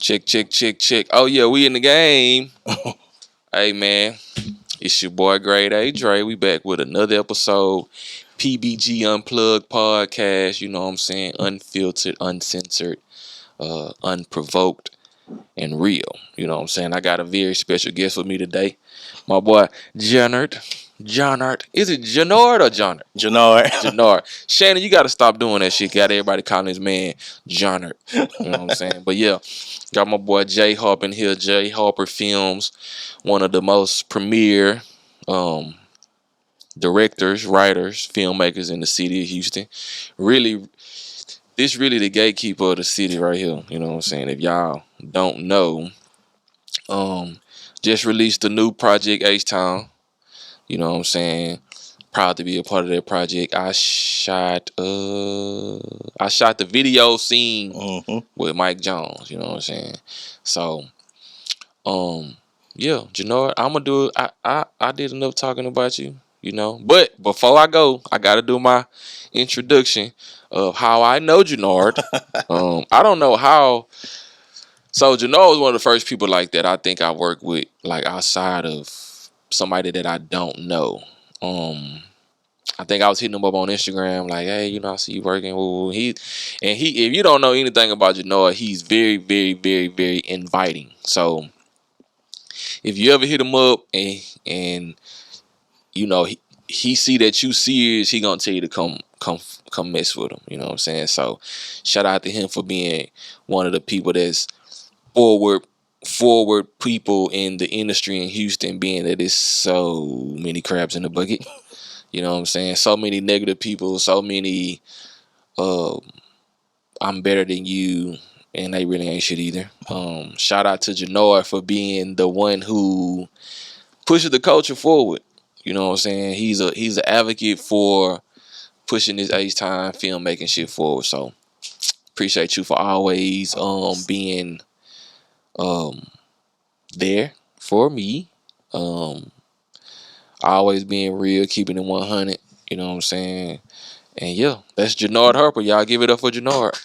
Check, check, check, check. Oh yeah, we in the game. Hey man, it's your boy Grade A Dre. We back with another episode. PBG Unplugged podcast. You know what I'm saying? Unfiltered, uncensored, unprovoked, and real. You know what I'm saying? I got a very special guest with me today. My boy Johnard. Johnard. Is it Johnard or Johnard? Johnard. Johnard. Shannon, you got to stop doing that shit. Got everybody calling his man Johnard. You know what I'm saying? But yeah, got my boy J Harper in here. J Harper Films, one of the most premier directors, writers, filmmakers in the city of Houston. Really, this really the gatekeeper of the city right here. You know what I'm saying? If y'all don't know, just released a new project, H-Town. You know what I'm saying? Proud to be a part of that project. I shot the video scene with Mike Jones, you know what I'm saying? So yeah, Johnard, I'm gonna do it. I did enough talking about you, you know. But before I go, I gotta do my introduction of how I know Johnard. I don't know how. So Johnard was one of the first people like that I think I worked with, like outside of somebody that I don't know. I think I was hitting him up on Instagram, like, hey, you know, I see you working. Ooh. He, if you don't know anything about Johnard, he's very, very, very, very inviting. So if you ever hit him up and you know he see that you serious, he gonna tell you to come mess with him. You know what I'm saying? So shout out to him for being one of the people that's forward people in the industry in Houston, being that there's so many crabs in the bucket. You know what I'm saying? So many negative people, so many I'm better than you, and they really ain't shit either. Shout out to Johnard for being the one who pushes the culture forward. You know what I'm saying? He's an advocate for pushing this H-Time filmmaking shit forward. So appreciate you for always being there for me. Always being real, keeping it 100. You know what I'm saying? And yeah, that's Johnard Harper. Y'all give it up for Johnard.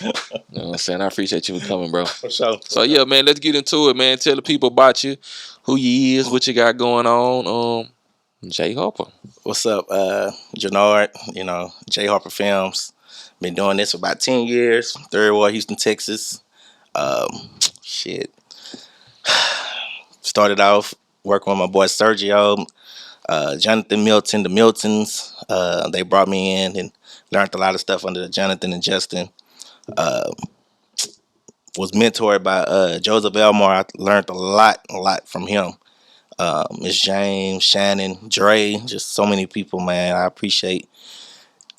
You know what I'm saying? I appreciate you for coming, bro. For sure. So yeah, man, let's get into it, man. Tell the people about you, who you is, what you got going on. J Harper. What's up, Johnard? You know, J Harper Films. Been doing this for about 10 years. Third Ward, Houston, Texas. Shit. Started off working with my boy Sergio, Jonathan Milton, the Miltons. They brought me in and learned a lot of stuff under Jonathan and Justin. Was mentored by Joseph Elmore. I learned a lot from him. Miss James, Shannon, Dre, just so many people, man. I appreciate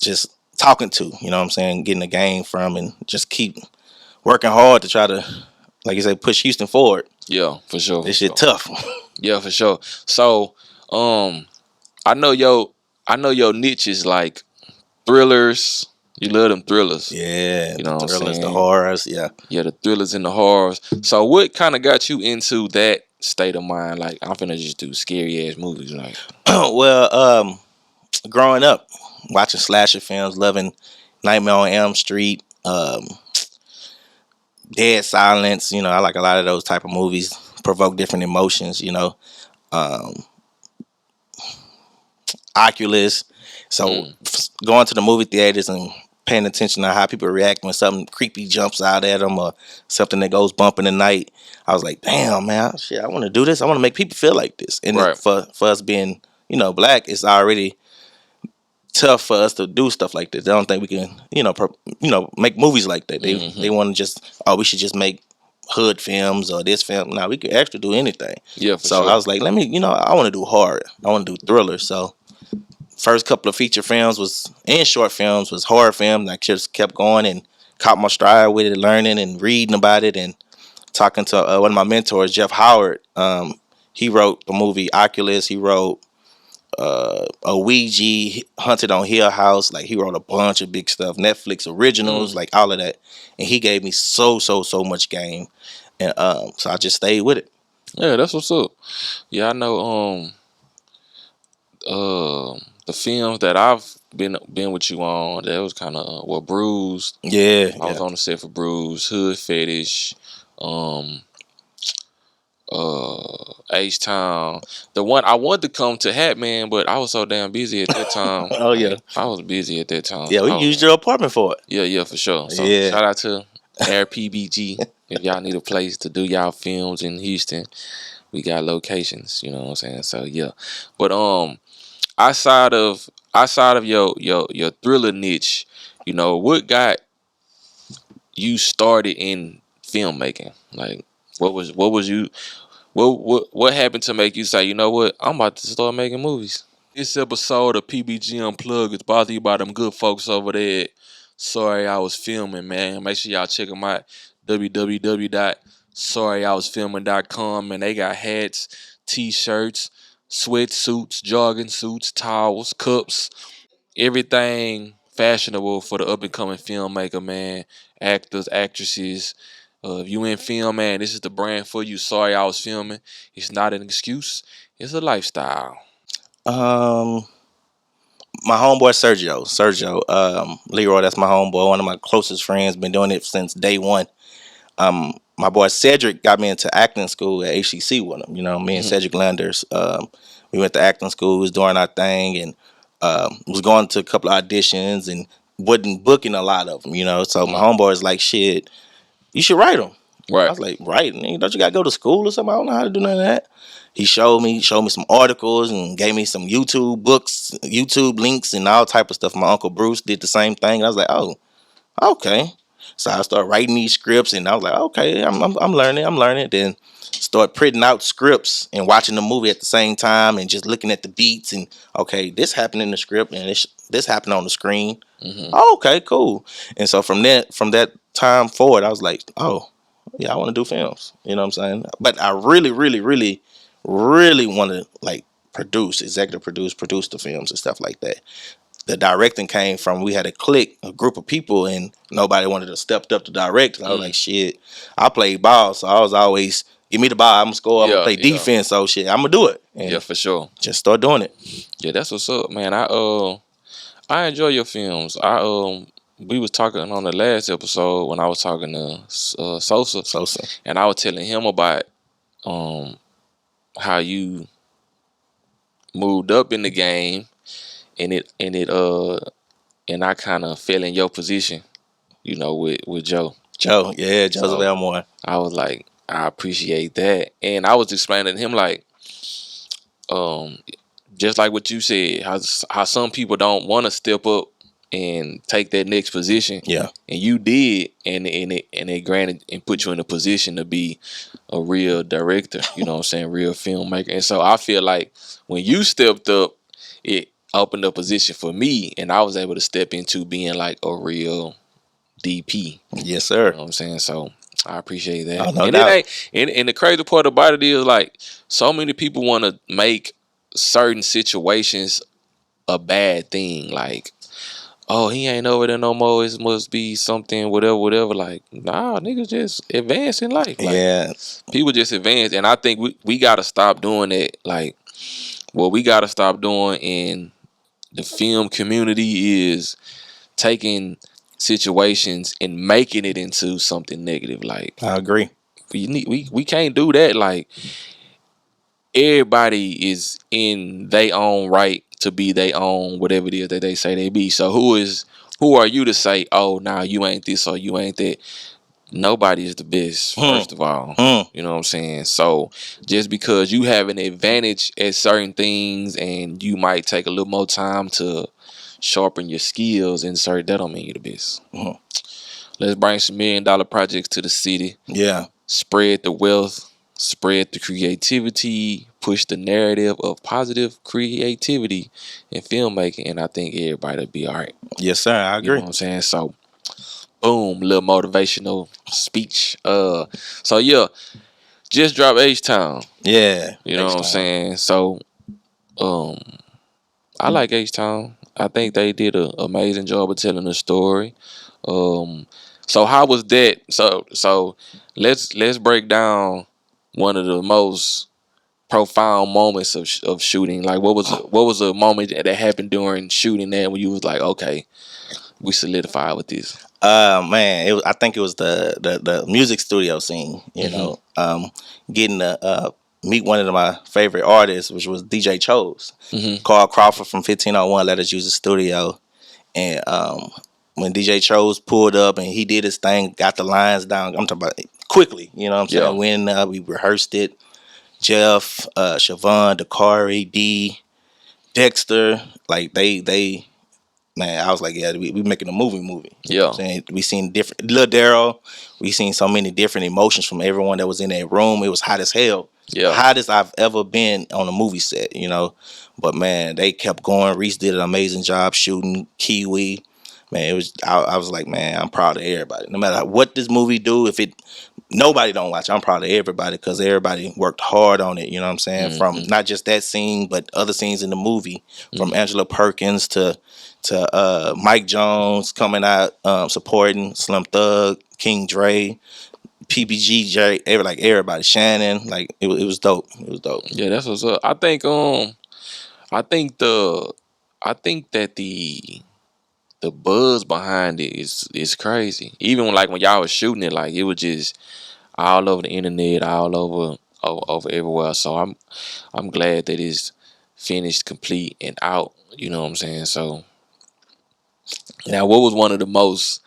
just talking to, you know what I'm saying, getting the game from, and just keep working hard to try to, like you say, push Houston forward. Yeah, for sure. This shit tough. Yeah, for sure. So, I know your niche is like thrillers. You love them thrillers. Yeah, you know the what I'm thrillers, saying? the horrors, yeah. Yeah, the thrillers and the horrors. So what kind of got you into that state of mind? Like, I'm finna just do scary ass movies, like. Well, growing up, watching slasher films, loving Nightmare on Elm Street, Dead Silence, you know, I like a lot of those type of movies, provoke different emotions, you know. Oculus. So going to the movie theaters and paying attention to how people react when something creepy jumps out at them or something that goes bump in the night, I was like, damn, man, shit, I want to do this. I want to make people feel like this. And right. for us being, you know, black, it's already tough for us to do stuff like this. I don't think we can, make movies like that. They want to just, we should just make hood films or this film. Now we could actually do anything. Yeah, for so sure. I was like, I want to do horror. I want to do thriller. So first couple of feature films and short films was horror films. I just kept going and caught my stride with it, learning and reading about it and talking to one of my mentors, Jeff Howard. He wrote the movie Oculus. He wrote a Ouija, Hunted on Hill House. Like, he wrote a bunch of big stuff, Netflix originals, like all of that. And he gave me so much game. And so I just stayed with it. Yeah, that's what's up. Yeah, I know the films that I've been with you on, that was kind of Bruised. Yeah, I was yeah. on the set for Bruised, Hood Fetish, um, H Town. The one I wanted to come to Hatman, but I was so damn busy at that time. Oh yeah, Like, I was busy at that time. yeah. So We I was used like, your apartment for it. yeah, for sure. So Yeah. shout out to AirPBG. If y'all need a place to do y'all films in Houston, we got locations. You know what I'm saying? So yeah, but outside of your thriller niche, what got you started in filmmaking? Like, what was you what happened to make you say, you know what, I'm about to start making movies? This episode of PBG Unplugged is brought to you by them good folks over there at Sorry I Was Filming, man. Make sure y'all check them out. www.sorryIwasfilming.com, and they got hats, t-shirts, sweatsuits, jogging suits, towels, cups, everything fashionable for the up and coming filmmaker, man. Actors, actresses. If you in film, man, this is the brand for you. Sorry I Was Filming. It's not an excuse. It's a lifestyle. Um, my homeboy Sergio, Leroy. That's my homeboy. One of my closest friends. Been doing it since day one. My boy Cedric got me into acting school at HCC with him. You know, me and Mhm. Cedric Landers. We went to acting school. Was doing our thing, and was going to a couple of auditions and wasn't booking a lot of them. You know, so my Mhm. homeboy is like, "Shit, you should write them." I Right. was like, "Right? Nigga, don't you got to go to school or something? I don't know how to do none of that." He showed me some articles and gave me some YouTube books, YouTube links, and all type of stuff. My uncle Bruce did the same thing. I was like, "Oh, okay." So I started writing these scripts, and I was like, "Okay, I'm learning. I'm learning." Then start printing out scripts and watching the movie at the same time, and just looking at the beats and okay, this happened in the script, and this happened on the screen. Hmm. Oh, okay, cool. And so from that time forward, I was like, "Oh, yeah, I want to do films." You know what I'm saying? But I really, really, really, really want to like executive produce the films and stuff like that. The directing came from, we had a group of people, and nobody wanted to step up to direct. I was like, Mm. shit, I played ball, so I was always, give me the ball, I'm gonna score, I'm gonna Yeah, play yeah, defense, so shit, I'm gonna do it, yeah, and for sure. just start doing it. Yeah, that's what's up, man. I enjoy your films. We was talking on the last episode when I was talking to Sosa, So and I was telling him about um how you moved up in the game, and I kind of fell in your position, with Joe. Joe, yeah, Joseph So Elmore. I was like, I appreciate that, and I was explaining to him like, um, just like what you said, how some people don't want to step up and take that next position, Yeah. and you did, and they granted and put you in a position to be a real director. You know what I'm saying, real filmmaker. And so I feel like when you stepped up, it opened a position for me, and I was able to step into being like a real DP. Yes, You sir. know what I'm saying? So I appreciate that. Oh, no And it doubt. ain't and the crazy part about it is like so many people want to make certain situations a bad thing. Like, oh, he ain't over there no more. It must be something, whatever, whatever. Like, nah, niggas just advance in life. Like, Yeah. people just advance. And I think we gotta stop doing that. Like, what we gotta stop doing in the film community is taking situations and making it into something negative. Like, I agree. we can't do that. Like, everybody is in their own right to be their own whatever it is that they say they be. So who are you to say, oh, nah, you ain't this or you ain't that? Nobody is the best, Hmm. first of all. Hmm. You know what I'm saying? So just because you have an advantage at certain things and you might take a little more time to sharpen your skills and certain, that don't mean you the best. Hmm. Let's bring some $1 million projects to the city. Yeah. Spread the wealth, spread the creativity, push the narrative of positive creativity in filmmaking, and I think everybody will be all right. Yes, sir. I You know agree. what I'm saying? So, boom, little motivational speech. So yeah, just drop H Town. Yeah. You know what Next I'm time. saying? So, um, I like H Town. I think they did an amazing job of telling the story. Um, so how was that? So let's break down one of the most profound moments of shooting? Like what was a moment that happened during shooting that when you was like, okay, we solidified with this? Man, I think it was the music studio scene. Getting to meet one of my favorite artists, which was DJ Chose. Carl Crawford from 1501 let us use the studio, and when DJ Chose pulled up and he did his thing, got the lines down. I'm talking about quickly. You know what I'm saying? Yeah. When we rehearsed it, Jeff, Siobhan, Dakari, D, Dexter, like they man, I was like, yeah, we making a movie. You know what Yeah. I'm saying? We seen different Lil Daryl, we seen so many different emotions from everyone that was in that room. It was hot as hell. Yeah. Hottest I've ever been on a movie set, But man, they kept going. Reese did an amazing job shooting. Kiwi. Man, it was I was like, man, I'm proud of everybody. No matter what this movie do, if it nobody don't watch, I'm proud of everybody because everybody worked hard on it. You know what I'm saying? From not just that scene, but other scenes in the movie. From Angela Perkins to Mike Jones coming out supporting Slim Thug, King Dre, PBG, like everybody, Shannon, like it was dope. It was dope. Yeah, that's what's up. I think that the buzz behind it is crazy. Even when y'all was shooting it, like it was just all over the internet, all over everywhere. So I'm glad that it's finished, complete, and out. You know what I'm saying? So now, what was one of the most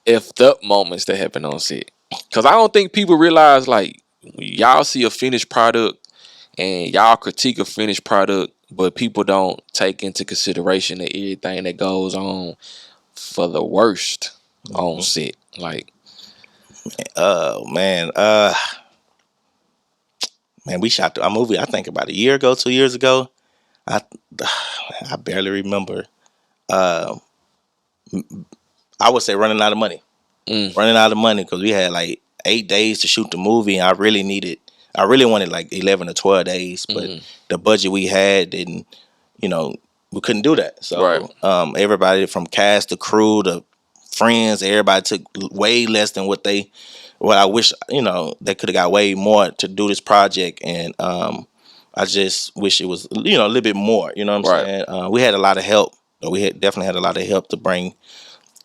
effed up moments that happened on set? Because I don't think people realize like y'all see a finished product and y'all critique a finished product, but people don't take into consideration that everything that goes on for the worst on set. Like, Oh man, we shot a movie. I think about a year ago, 2 years ago. I I barely remember. Uh, I would say running out of money. Running out of money because we had like 8 days to shoot the movie, and I really wanted like 11 or 12 days, but the budget we had didn't, we couldn't do that. right, So everybody from cast to crew to friends, everybody took way less than what I wish, they could have got way more to do this project, and I just wish it was, a little bit more. You know what I'm right. saying? We had a lot of help. We had definitely had a lot of help to bring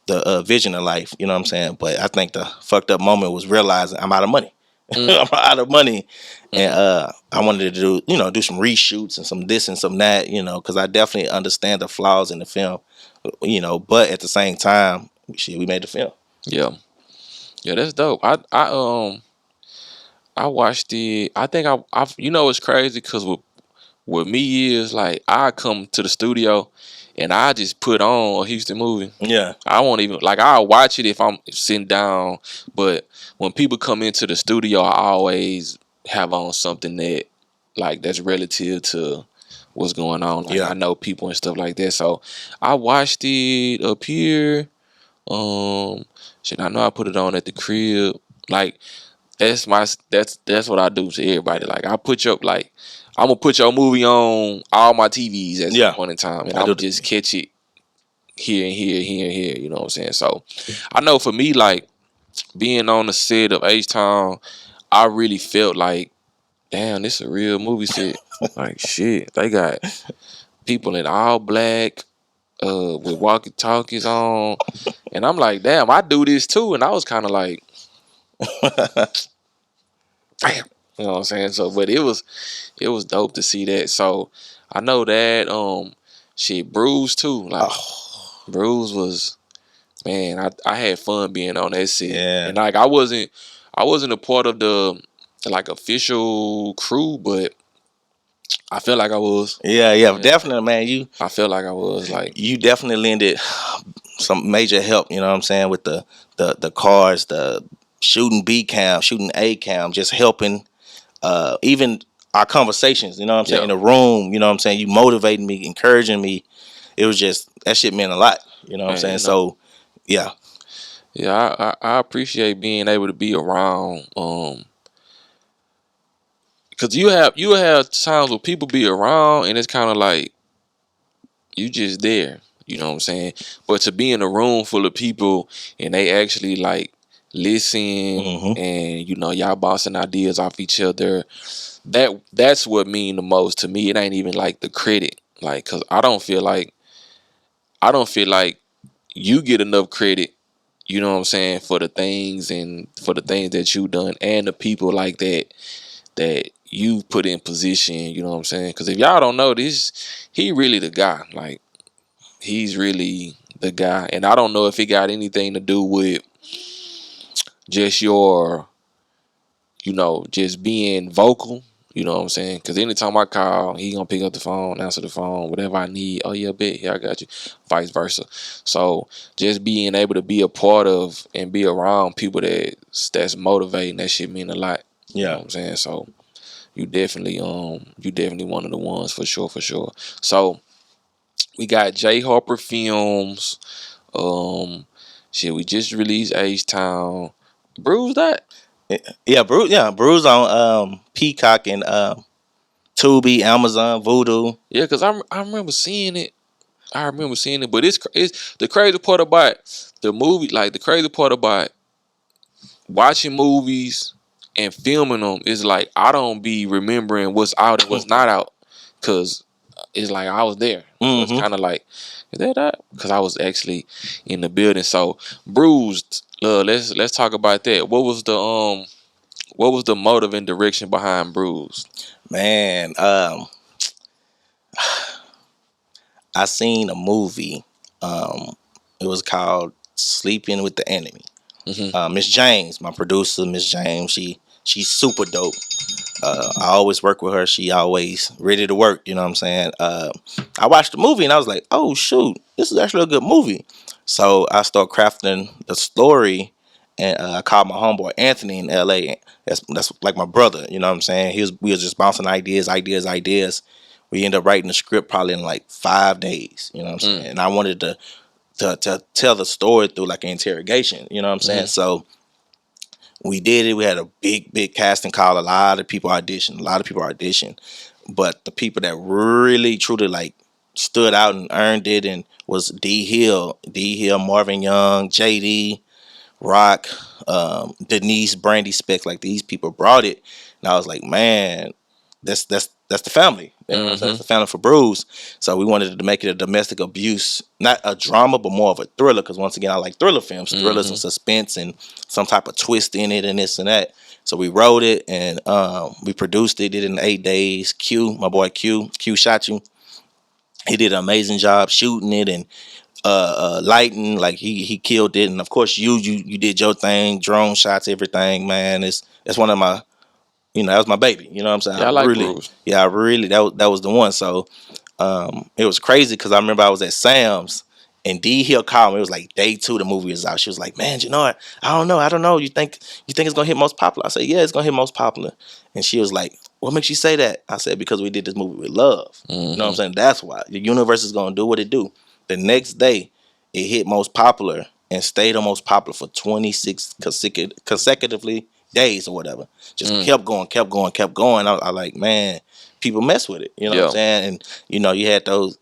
the vision of life, you know what I'm saying? But I think the fucked up moment was realizing I'm out of money. I'm out of money, and I wanted to do some reshoots and some this and some that, because I definitely understand the flaws in the film, But at the same time, shit, we made the film. Yeah, yeah, that's dope. I watched it. I think it's crazy because with me is like I come to the studio and I just put on a Houston movie. Yeah, I won't even like I'll watch it if I'm sitting down, but when people come into the studio, I always have on something that like that's relative to what's going on. Like yeah, I know people and stuff like that. So I watched it up here. Shit, I know I put it on at the crib. Like that's what I do to everybody. Like I put your like I'm gonna put your movie on all my TVs at some point in time, and I'm gonna just catch it here and here. You know what I'm saying? So I know for me, like being on the set of H Town, I really felt like, damn, this is a real movie set. Like shit, they got people in all black, with walkie talkies on, and I'm like, damn, I do this too. And I was kind of like, damn, you know what I'm saying? So, but it was dope to see that. So I know that shit, Bruise too. Like Bruise was, man, I had fun being on that set. yeah, And like I wasn't a part of the like official crew, but I felt like I was. yeah, definitely, man. I felt like I was like You definitely lended some major help. You know what I'm saying, with the cars, the shooting B cam, shooting A cam, just helping. Even our conversations, you know what I'm saying, in the room, you know what I'm saying, you motivating me, encouraging me. It was just, that shit meant a lot, you know what I'm saying? So, yeah. Yeah, I appreciate being able to be around, because you have times where people be around and it's kind of like you just there, you know what I'm saying? But to be in a room full of people and they actually like listen, Mm-hmm. and y'all bouncing ideas off each other. That's what mean the most to me. It ain't even like the credit, like, cause I don't feel like you get enough credit. You know what I'm saying, for the things that you done, and the people like that you put in position. You know what I'm saying? Because if y'all don't know this, he really the guy. Like, he's really the guy, and I don't know if it got anything to do with just your, just being vocal. You know what I'm saying? Because anytime I call, he gonna pick up the phone, answer the phone, whatever I need. Oh yeah, bet, here I got you. Vice versa. So just being able to be a part of and be around people that's motivating, that shit mean a lot. You know Yeah. what I'm saying? So you definitely one of the ones, for sure, for sure. So we got J Harper Films. Um, shit, we just released H Town. Bruise that. Yeah, Bruce. Yeah, Bruce on Peacock and Tubi, Amazon, Voodoo. Yeah, cause I remember seeing it. But it's the crazy part about the movie. Like, the crazy part about watching movies and filming them is, like, I don't be remembering what's out and what's not out, cause it's like I was there. So it's Mm-hmm. kind of like, is that? Because I was actually in the building. So Bruised. Let's talk about that. What was the motive and direction behind Bruised? Man, I seen a movie. It was called Sleeping with the Enemy. Hmm. Miss James, my producer, Miss James, she's super dope. I always work with her. She always ready to work. You know what I'm saying? I watched the movie and I was like, oh shoot, this is actually a good movie. So I started crafting the story, and I called my homeboy Anthony in L.A. That's like my brother. You know what I'm saying? We was just bouncing ideas. We ended up writing the script probably in like 5 days. You know what I'm saying? Mm. And I wanted to tell the story through like an interrogation. You know what I'm saying? Hmm. So we did it. We had a big casting call. A lot of people auditioned. But the people that really truly like stood out and earned it and was D Hill, Marvin Young, JD, Rock, Denise, Brandy Specs. Like, these people brought it, and I was like, man, that's the family. You know what I'm saying? Hmm. That's the family for Bruce. So we wanted to make it a domestic abuse, not a drama, but more of a thriller. Because once again, I like thriller films, thrillers Hmm. and suspense, and some type of twist in it, and this and that. So we wrote it and we produced it. Did it in 8 days. My boy Q shot you. He did an amazing job shooting it and lighting. Like, he killed it. And of course, you did your thing, drone shots, everything, man. It's one of my, that was my baby. You know what I'm saying? Yeah, I like Bruce. I really, that was the one. So it was crazy because I remember I was at Sam's and D Hill called me. It was like day 2, the movie was out. She was like, man, I don't know. You think it's gonna hit most popular? I said, yeah, it's gonna hit most popular. And she was like, what makes you say that? I said, because we did this movie with love. You know what I'm Hmm. saying? That's why. The universe is gonna do what it do. The next day, it hit most popular and stayed on most popular for 26 consecutively days or whatever. Just Mm. kept going, kept going, kept going. I like, man, people mess with it. You know what I'm Yeah. saying? And you had those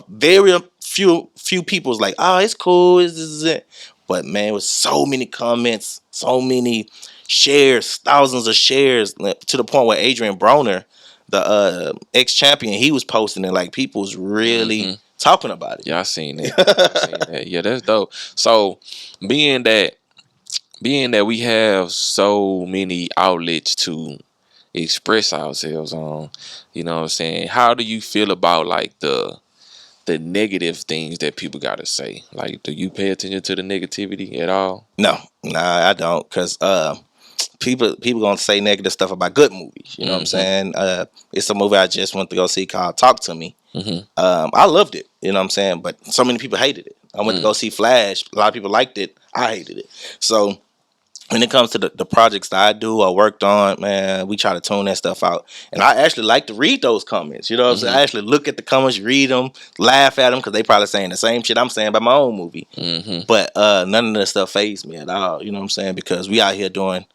very few people was like, oh, it's cool, this is it. But man, it was so many comments, so many shares, thousands of shares, to the point where Adrian Broner, the ex champion, he was posting it. Like, people was really Hmm. talking about Yeah, I seen that. I seen that. Yeah, that's dope. So, being that being that we have so many outlets to express ourselves on, you know what I'm saying? How do you feel about, like, the negative things that people gotta say? Like, do you pay attention to the negativity at all? No, nah, I don't, cause people gonna say negative stuff about good movies. You know what I'm Mm-hmm. saying? It's a movie I just went to go see called Talk to Me. Mm-hmm. I loved it. You know what I'm saying? But so many people hated it. I went to Mm. go see Flash. A lot of people liked it. I hated it. So when it comes to the projects that I do or worked on, man, we try to tune that stuff out. And I actually like to read those comments. You know what I'm saying? Mm-hmm. I actually look at the comments, read them, laugh at them, because they probably saying the same shit I'm saying about my own movie. Mm-hmm. But none of that stuff fazed me at all. You know what I'm saying? Because we out here doing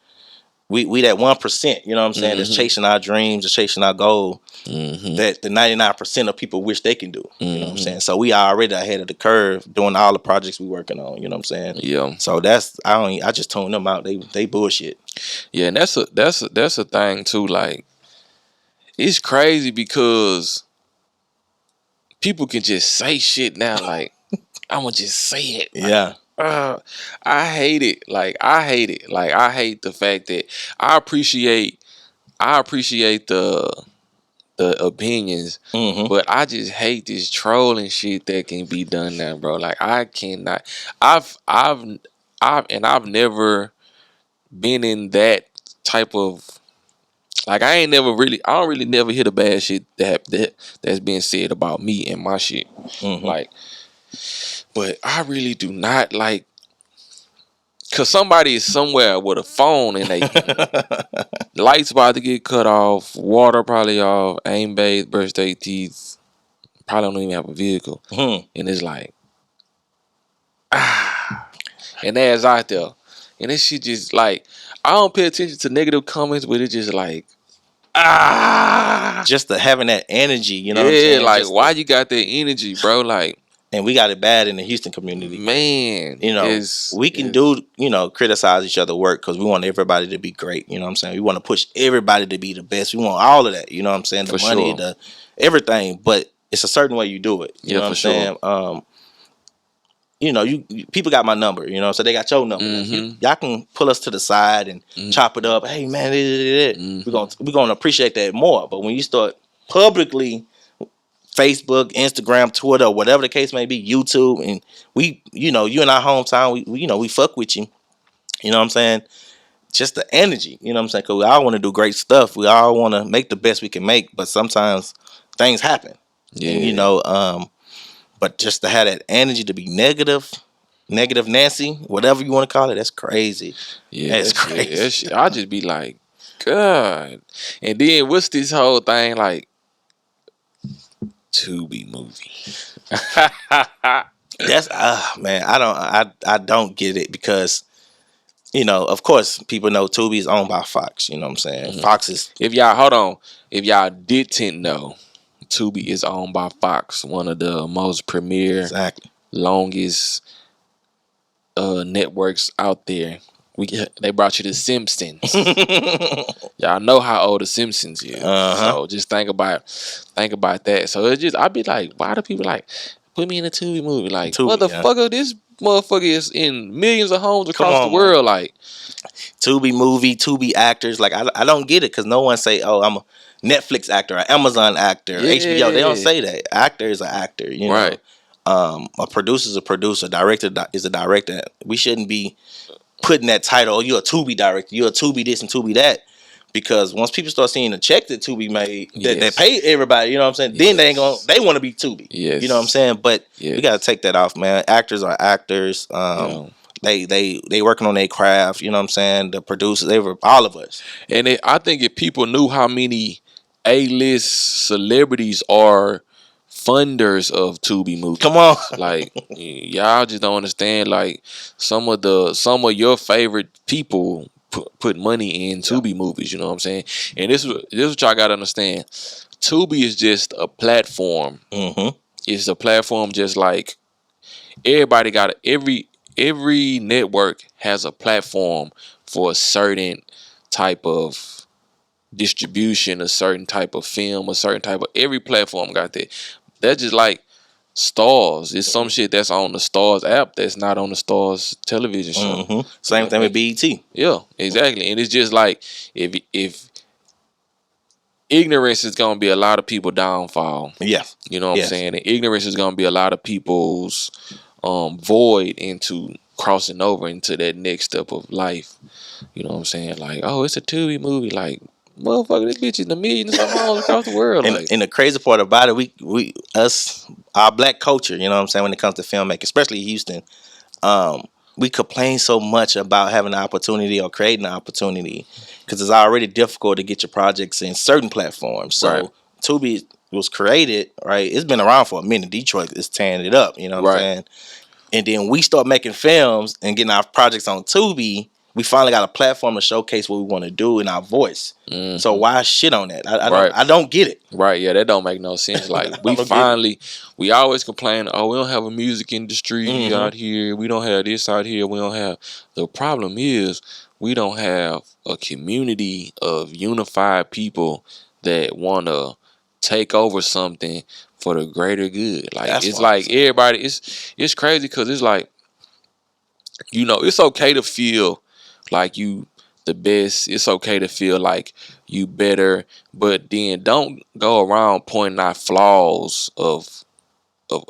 we that 1%, you know what I'm saying, that's chasing our dreams, that's chasing our goal, that the 99% of people wish they can do. You know what I'm saying? So we are already ahead of the curve doing all the projects we working on, you know what I'm saying? Yeah. So I just tune them out. They bullshit. Yeah, and that's a thing too. Like, it's crazy because people can just say shit now. Like, I'ma just say it. Like, Yeah. I hate it. Like, I hate it. Like, I hate the fact that I appreciate the opinions, but I just hate this trolling shit that can be done now, bro. Like, I cannot. I've never been in that type of, like, I don't really never hear the bad shit that's being said about me and my shit. Like, but I really do not like, cause somebody is somewhere with a phone and they lights about to get cut off, water probably off, ain't bathed, brush their teeth, probably don't even have a vehicle, and it's like, and that's out there, and this shit just like, I don't pay attention to negative comments, but it's just like, just the having that energy, you know what I'm yeah, saying? like, Just why you got that energy, bro? Like, and we got it bad in the Houston community. man, You know, we can do, you know, criticize each other work because we want everybody to be great. You know what I'm saying? We want to push everybody to be the best. We want all of that. You know what I'm saying? The For money, sure. the everything. But it's a certain way you do it. You know what I'm saying? You know, people got my number. You know, so they got your number. Like, y'all can pull us to the side and chop it up. Hey man, we're gonna appreciate that more. But when you start publicly, Facebook, Instagram, Twitter, whatever the case may be, YouTube, and we, you know, you in our hometown, we you know, we fuck with you. You know what I'm saying? Just the energy, you know what I'm saying? Because we all want to do great stuff. We all want to make the best we can make, but sometimes things happen. Yeah. And, you know, but just to have that energy to be negative Nancy, whatever you want to call it, that's crazy. Yeah, That's crazy. That shit, I just be like, God. And then what's this whole thing like? Tubi movie. That's man, I don't get it because, you know, of course people know Tubi is owned by Fox, you know what I'm saying? Fox is, If y'all didn't know, Tubi is owned by Fox, one of the most premier, exactly, longest networks out there. They brought you the Simpsons. Y'all know how old the Simpsons is. So just think about that. So it's just, I'd be like, why do people like put me in a Tubi movie? Like, motherfucker, this motherfucker is in millions of homes across the world. Man. Like, Tubi movie, Tubi actors. Like, I don't get it because no one say, oh, I'm a Netflix actor, or Amazon actor, HBO. They don't say that. Actor is an actor, you know. Right. A producer is a producer. Director is a director. We shouldn't be putting that title, oh, you're a Tubi director, you're a Tubi this and Tubi that. Because once people start seeing the check that Tubi made, that pay everybody, you know what I'm saying? Then they want to be Tubi. Yes. You know what I'm saying? But we gotta take that off, man. Actors are actors. They working on their craft, you know what I'm saying? The producers, all of us. And I think if people knew how many A-list celebrities are funders of Tubi movies. Come on. Like, y'all just don't understand. Like, some of your favorite people put money in Tubi movies, you know what I'm saying? And this is what y'all gotta understand. Tubi is just a platform. It's a platform just like everybody got every network has a platform for a certain type of distribution, a certain type of film, a certain type of, every platform got that. That's just like Stars. It's some shit that's on the Stars app that's not on the Stars television show. Same thing with BET. Yeah, exactly. And it's just like, if ignorance is gonna be a lot of people downfall. Yeah. You know what I'm saying? And ignorance is gonna be a lot of people's void into crossing over into that next step of life. You know what I'm saying? Like, oh, it's a Tubi movie. Like, motherfucker, this bitch is in the millions of homes across the world. And the crazy part about it, our black culture, you know what I'm saying, when it comes to filmmaking, especially Houston, we complain so much about having an opportunity or creating an opportunity because it's already difficult to get your projects in certain platforms. So Tubi was created, right? It's been around for a minute. Detroit is tearing it up, you know what I'm saying? And then we start making films and getting our projects on Tubi we finally got a platform to showcase what we want to do in our voice. So why shit on that? I don't get it. Right, yeah, that don't make no sense. Like we always complain, oh, we don't have a music industry out here. We don't have this out here. We don't have. The problem is we don't have a community of unified people that want to take over something for the greater good. Like it's like everybody. It's crazy because it's like, it's okay to feel like you the best. It's okay to feel like you better, but then don't go around pointing out flaws of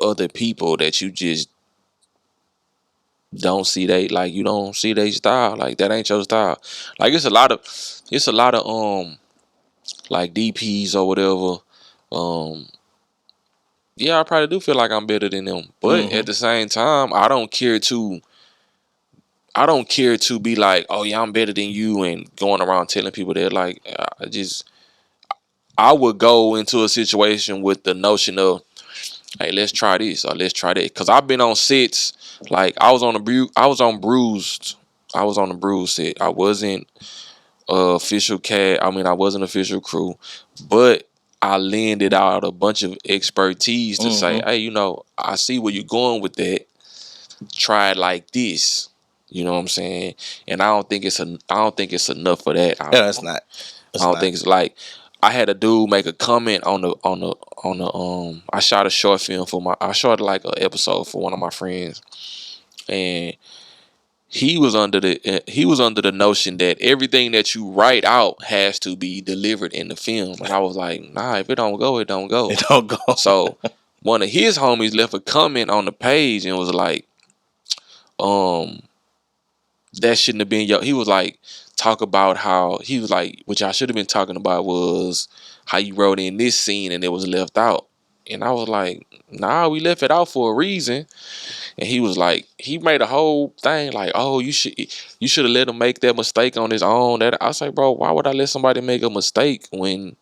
other people that you just don't see. You don't see their style. Like that ain't your style. Like it's a lot of like DPs or whatever. Yeah, I probably do feel like I'm better than them, but at the same time, I don't care to be like, oh yeah, I'm better than you, and going around telling people that. Like, I would go into a situation with the notion of, hey, let's try this or let's try that. Because I've been on sets, like I was on Bruised. I was on the Bruised set. I wasn't official cast. I mean, I wasn't official crew, but I lended out a bunch of expertise to say, hey, I see where you're going with that. Try it like this. You know what I'm saying? And I don't think it's enough for that. No, it's not. I don't think it's like, I had a dude make a comment on the I shot a short film I shot like an episode for one of my friends, and he was under the notion that everything that you write out has to be delivered in the film. And I was like, nah, if it don't go, it don't go. It don't go. So one of his homies left a comment on the page and was like, that shouldn't have been he was like, talk about how he was like, what y'all should have been talking about was how you wrote in this scene and it was left out. And I was like, nah, we left it out for a reason. And he was like, he made a whole thing like, oh, you should have let him make that mistake on his own. That I was like, bro, why would I let somebody make a mistake when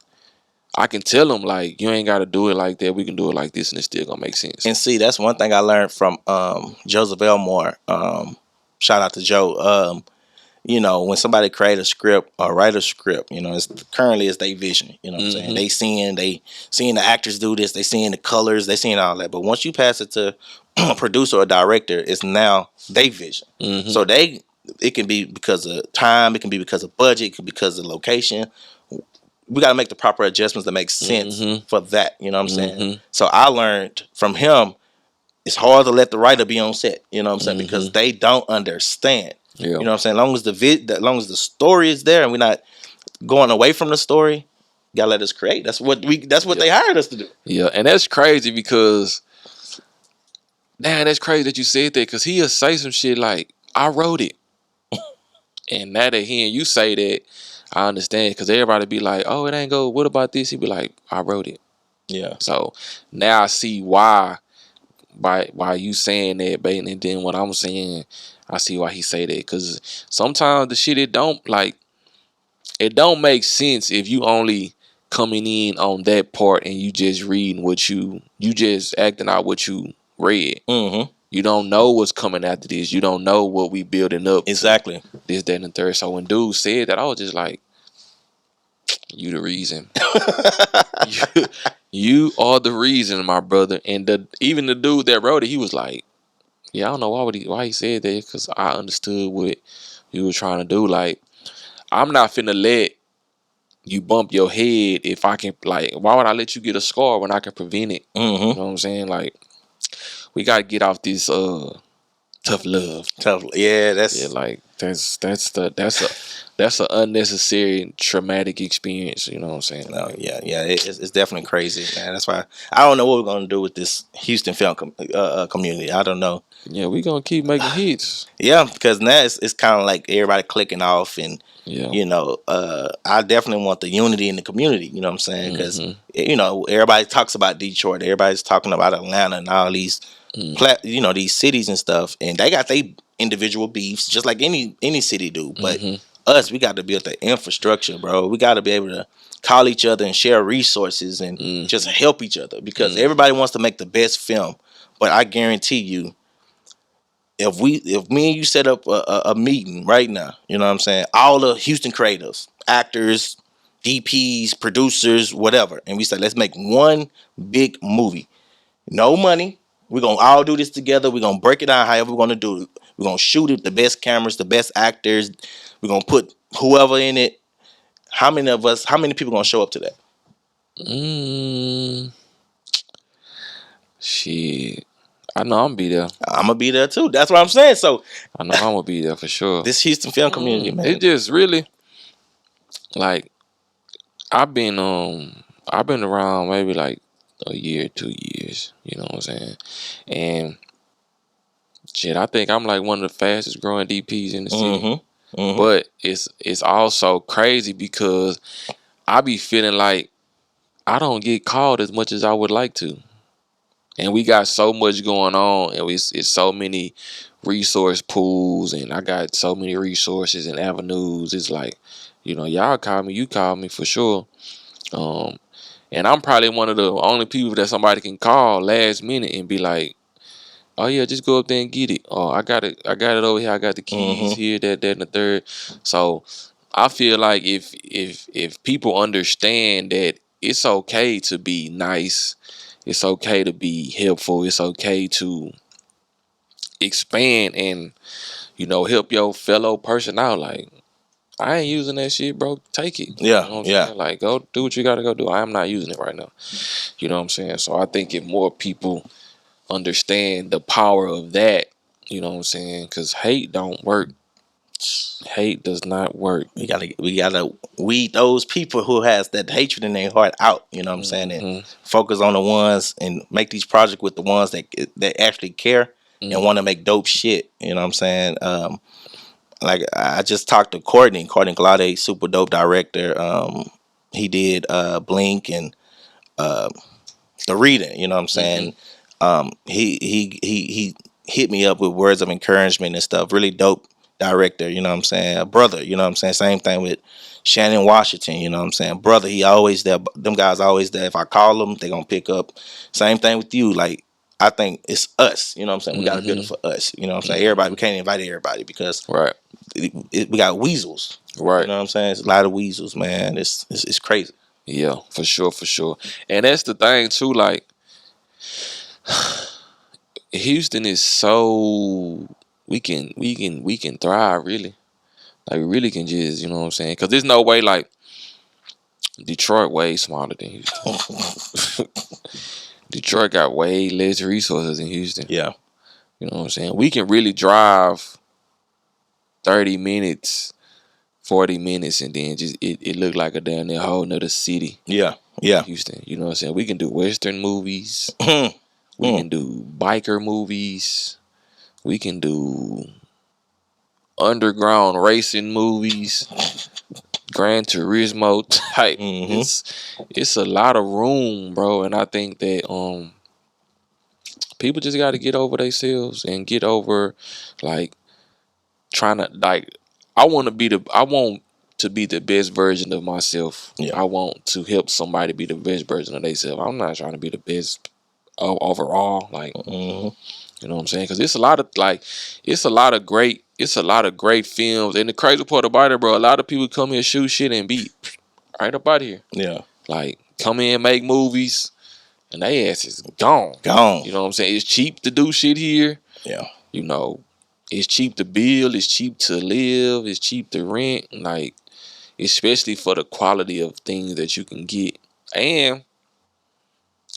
I can tell him, like, you ain't got to do it like that. We can do it like this and it's still gonna make sense. And see, that's one thing I learned from Joseph Elmore. Shout out to Joe. When somebody create a script or write a script, it's currently it's their vision. You know what I'm saying? They seeing the actors do this, they seeing the colors, they seeing all that. But once you pass it to a producer or director, it's now their vision. So it can be because of time, it can be because of budget, it can be because of location. We got to make the proper adjustments that make sense for that. You know what I'm saying? So I learned from him, it's hard to let the writer be on set. You know what I'm saying? Because they don't understand. Yeah. You know what I'm saying? As long as the story is there and we're not going away from the story, you gotta let us create. That's what they hired us to do. Yeah, and that's crazy because, damn, that's crazy that you said that, because he'll say some shit like, I wrote it. And now that hearing you say that, I understand, because everybody be like, oh, it ain't go, what about this? He'd be like, I wrote it. Yeah. So now I see why you saying that, babe, and then what I'm saying, I see why he say that. Because sometimes the shit, it don't make sense if you only coming in on that part and you just reading you just acting out what you read. You don't know what's coming after this. You don't know what we building up. Exactly. This, that, and the third. So when dude said that, I was just like, you the reason. you are the reason, my brother. And even the dude that wrote it, he was like, yeah, I don't know why he said that, because I understood what you were trying to do. Like, I'm not finna let you bump your head if I can, like, why would I let you get a scar when I can prevent it? You know what I'm saying? Like, we gotta get off this tough love. Yeah, like that's an unnecessary traumatic experience. You know what I'm saying? No, yeah, it's definitely crazy, man. That's why I don't know what we're gonna do with this Houston film community. I don't know. Yeah, we gonna keep making hits. Yeah, because now it's kind of like everybody clicking off, and I definitely want the unity in the community. You know what I'm saying? Because everybody talks about Detroit, everybody's talking about Atlanta and all these, these cities and stuff, and they got their individual beefs, just like any city do. But us, we got to build the infrastructure, bro. We got to be able to call each other and share resources and just help each other, because everybody wants to make the best film, but I guarantee you, if me and you set up a meeting right now, you know what I'm saying? All the Houston creatives, actors, DPs, producers, whatever, and we say let's make one big movie. No money. We're gonna all do this together. We're gonna break it down however we're gonna do it. We're gonna shoot it, the best cameras, the best actors. We're gonna put whoever in it. How many people gonna show up to that? Mm, shit. I know I'm gonna be there. I'm gonna be there too. That's what I'm saying. So I know I'm gonna be there for sure. this Houston film community, man. It just really like I've been around maybe like a year, 2 years. You know what I'm saying? And shit, I think I'm like one of the fastest growing DPs in the city. But it's also crazy because I be feeling like I don't get called as much as I would like to. And we got so much going on, and it's so many resource pools, and I got so many resources and avenues. It's like, y'all call me, you call me for sure. And I'm probably one of the only people that somebody can call last minute and be like, "Oh yeah, just go up there and get it. Oh, I got it over here. I got the keys here, that, and the third." So I feel like if people understand that it's okay to be nice, it's okay to be helpful, it's okay to expand and help your fellow person out. Like, I ain't using that shit, bro. Take it. Yeah, You know what I'm yeah. saying? Like, go do what you gotta go do. I am not using it right now. You know what I'm saying? So I think if more people understand the power of that, you know what I'm saying? Because hate don't work. Hate does not work. We gotta weed those people who has that hatred in their heart out. You know what I'm saying? And focus on the ones and make these projects with the ones that actually care and want to make dope shit. You know what I'm saying? Like I just talked to Courtney Glade, super dope director. He did Blink and The Reading. You know what I'm saying? He hit me up with words of encouragement and stuff. Really dope director. You know what I'm saying? A brother. You know what I'm saying? Same thing with Shannon Washington. You know what I'm saying? Brother. He always there. Them guys always there. If I call them, they gonna pick up. Same thing with you. Like, I think it's us. You know what I'm saying? We gotta build it for us. You know what I'm saying? Everybody. We can't invite everybody because Right. we got weasels. Right. You know what I'm saying? It's a lot of weasels, man. It's crazy. Yeah, for sure. And that's the thing too, like Houston is so we can thrive really. Like we really can just, you know what I'm saying? Cuz there's no way like Detroit way smaller than Houston. Detroit got way less resources than Houston. Yeah. You know what I'm saying? We can really drive 30 minutes, 40 minutes, and then just it looked like a damn near whole nother city. Yeah. Houston. You know what I'm saying? We can do Western movies. We can do biker movies. We can do underground racing movies. Gran Turismo type. It's a lot of room, bro. And I think that people just got to get over themselves and get over like trying to like. I want to be the best version of myself. Yeah. I want to help somebody be the best version of themselves. I'm not trying to be the best overall. Like, you know what I'm saying? Because it's a lot of great films. And the crazy part about it, bro, a lot of people come here, shoot shit, and be right up out of here. Yeah. Like, come in, make movies, and they ass is gone. You know what I'm saying? It's cheap to do shit here. Yeah. You know, it's cheap to build, it's cheap to live, it's cheap to rent. Like, especially for the quality of things that you can get. And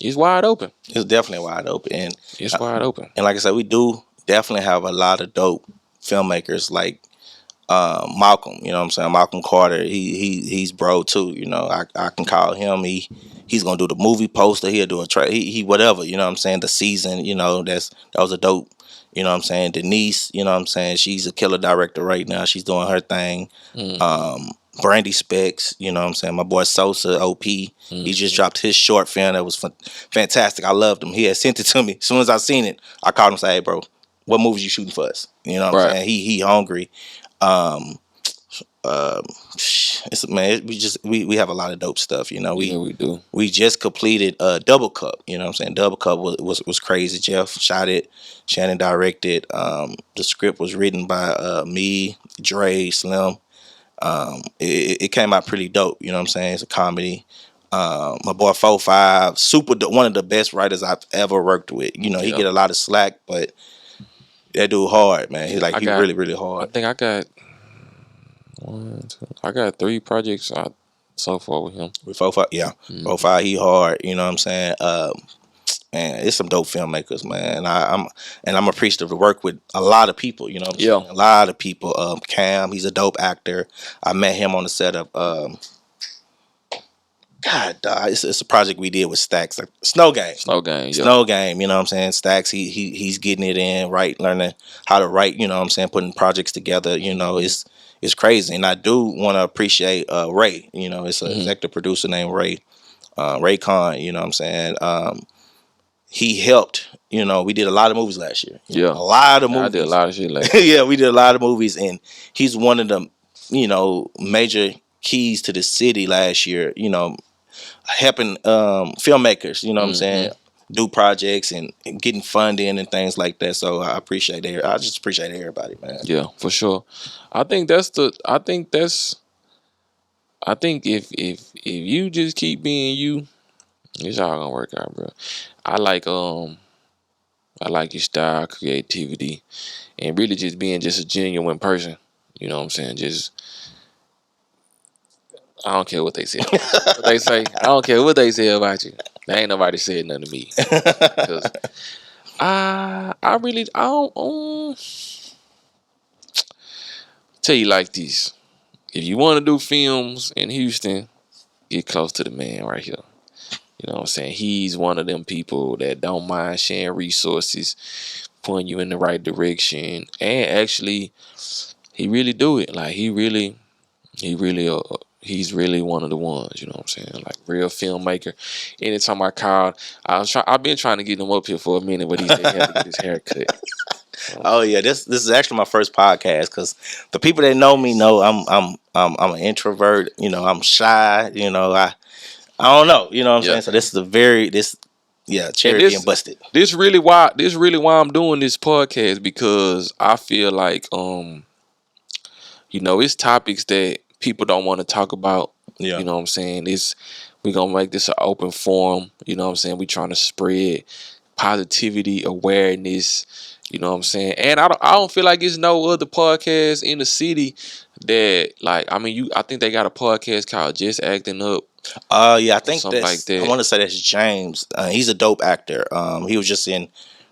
it's wide open. It's definitely wide open. And it's wide open. And like I said, we do definitely have a lot of dope filmmakers like Malcolm, you know what I'm saying? Malcolm Carter, he's bro too, you know. I can call him. He's gonna do the movie poster, he'll do a he whatever, you know what I'm saying, the season, you know, that was a dope, you know what I'm saying. Denise, you know what I'm saying, she's a killer director right now. She's doing her thing. Brandy Specs, you know what I'm saying, my boy Sosa, OP, he just dropped his short film that was fantastic. I loved him. He had sent it to me. As soon as I seen it, I called him and said, "Hey bro, what movies you shooting for us?" You know what I'm saying? He hungry. Um, it's man, we have a lot of dope stuff. You know, Yeah, we do. we just completed Double Cup. You know what I'm saying? Double Cup was crazy. Jeff shot it, Shannon directed. The script was written by me, Dre, Slim. It came out pretty dope. You know what I'm saying? It's a comedy. My boy 4-5, super one of the best writers I've ever worked with. You know, he Yeah. get a lot of slack, but that dude hard, man. He's like he really, really I hard. think I got one, two. I got 3 projects out so far with him. With 4-5, yeah. 4-5, he hard. You know what I'm saying? Man, it's some dope filmmakers, man. I'm appreciative to work with a lot of people. You know what I'm Yeah. saying? A lot of people. Cam, he's a dope actor. I met him on the set of God, dog, it's a project we did with Stacks, like Snow Game. Slow game. Yeah. Snow Game, you know what I'm saying? Stacks, he's getting it in, right, learning how to write, you know what I'm saying, putting projects together, you know, it's crazy. And I do want to appreciate Ray, you know, it's an executive producer named Ray, Ray Khan, you know what I'm saying? He helped, you know, we did a lot of movies last year. Yeah. A lot of I movies. did a lot of shit like Yeah, we did a lot of movies, and he's one of the, you know, major keys to the city last year, you know, helping filmmakers, you know what I'm saying, do projects and getting funding and things like that. So I appreciate it. I just appreciate everybody, man. Yeah, for sure. I think if you just keep being you, it's all gonna work out, bro. I like your style, creativity, and really just being just a genuine person. You know what I'm saying? Just I don't care what they say. What they say. I don't care what they say about you. There ain't nobody said nothing to me. Because I don't tell you like this. If you want to do films in Houston, get close to the man right here. You know what I'm saying? He's one of them people that don't mind sharing resources, putting you in the right direction, and actually, he really do it. Like he's really one of the ones. You know what I'm saying? Like real filmmaker. Anytime I called, I've been trying to get him up here for a minute, but he said he had to get his hair cut. Oh yeah, this is actually my first podcast because the people that know me know I'm an introvert. You know, I'm shy. You know, I don't know. You know what I'm Yeah. saying? So this is cherry being busted. This really why I'm doing this podcast, because I feel like it's topics that people don't want to talk about. Yeah. You know what I'm saying? We're gonna make this an open forum. You know what I'm saying? We trying to spread positivity, awareness. You know what I'm saying? And I don't feel like there's no other podcast in the city that, like, I think they got a podcast called Just Acting Up. Yeah, I think Something that's like that. I want to say that's James. He's a dope actor. He was just in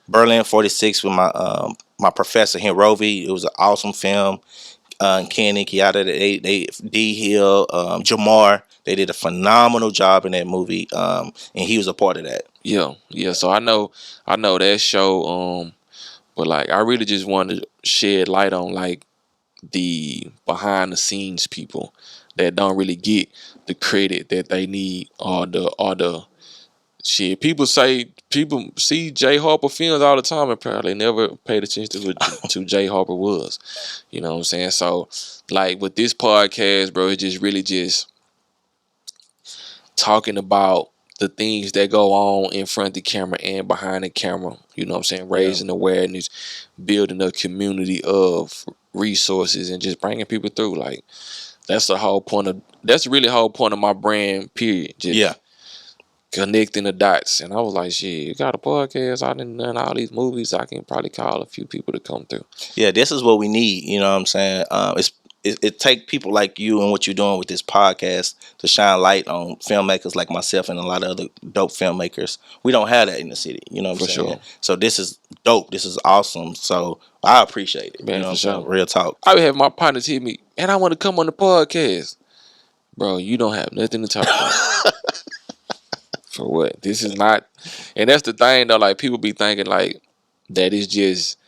Berlin 46 with my professor Hirovi. It was an awesome film. Kenny, Kiata, they D Hill, Jamar. They did a phenomenal job in that movie, and he was a part of that. Yeah. So I know that show. But like, I really just wanted to shed light on like the behind the scenes people that don't really get the credit that they need, or the shit. People see Jay Harper films all the time and probably never paid attention to who Jay Harper was. You know what I'm saying? So like with this podcast, bro, it's just really just talking about the things that go on in front of the camera and behind the camera. You know what I'm saying? Raising awareness, building a community of resources, and just bringing people through. Like that's really the whole point of my brand, period. Just connecting the dots. And I was like, shit, you got a podcast, I done done all these movies, I can probably call a few people to come through. Yeah, this is what we need. You know what I'm saying? It take people like you and what you're doing with this podcast to shine light on filmmakers like myself and a lot of other dope filmmakers. We don't have that in the city. You know what I'm saying? Sure. So this is dope. This is awesome. So I appreciate it. Man, you know for what I'm saying? sure. Real talk. I would have my partners hit me, and I want to come on the podcast. Bro, you don't have nothing to talk about. For what? This is not, and that's the thing though. Like people be thinking like that it's just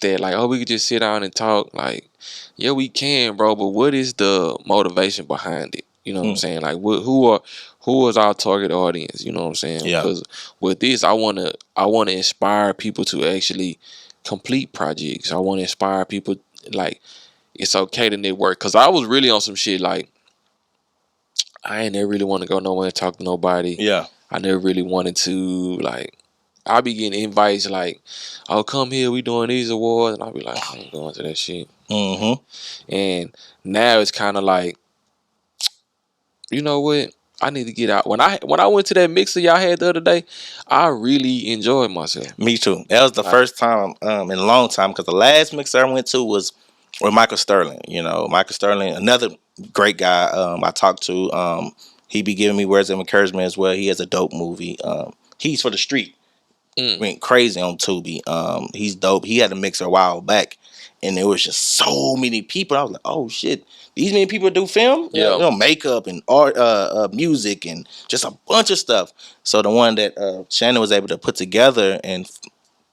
that like, oh, we could just sit down and talk. Like, yeah, we can, bro. But what is the motivation behind it? You know what I'm saying? Like, who is our target audience? You know what I'm saying? Yeah. Because with this, I wanna inspire people to actually complete projects. I want to inspire people like it's okay to network. Cause I was really on some shit like I ain't never really want to go nowhere and talk to nobody. Yeah. I never really wanted to like. I be getting invites like, "Oh, come here, we doing these awards," and I'll be like, "I ain't going to that shit." Mm-hmm. And now it's kind of like, you know what? I need to get out. When I went to that mixer y'all had the other day, I really enjoyed myself. Me too. That was the Like, first time in a long time because the last mixer I went to was with Michael Sterling. You know, Michael Sterling, another great guy. I talked to. He be giving me words of encouragement as well. He has a dope movie. He's for the street. mm, Went crazy on Tubi. He's dope. He had a mixer a while back, and there was just so many people. I was like, oh shit, these many people do film, yeah, makeup and art, music, and just a bunch of stuff. So the one that Shannon was able to put together and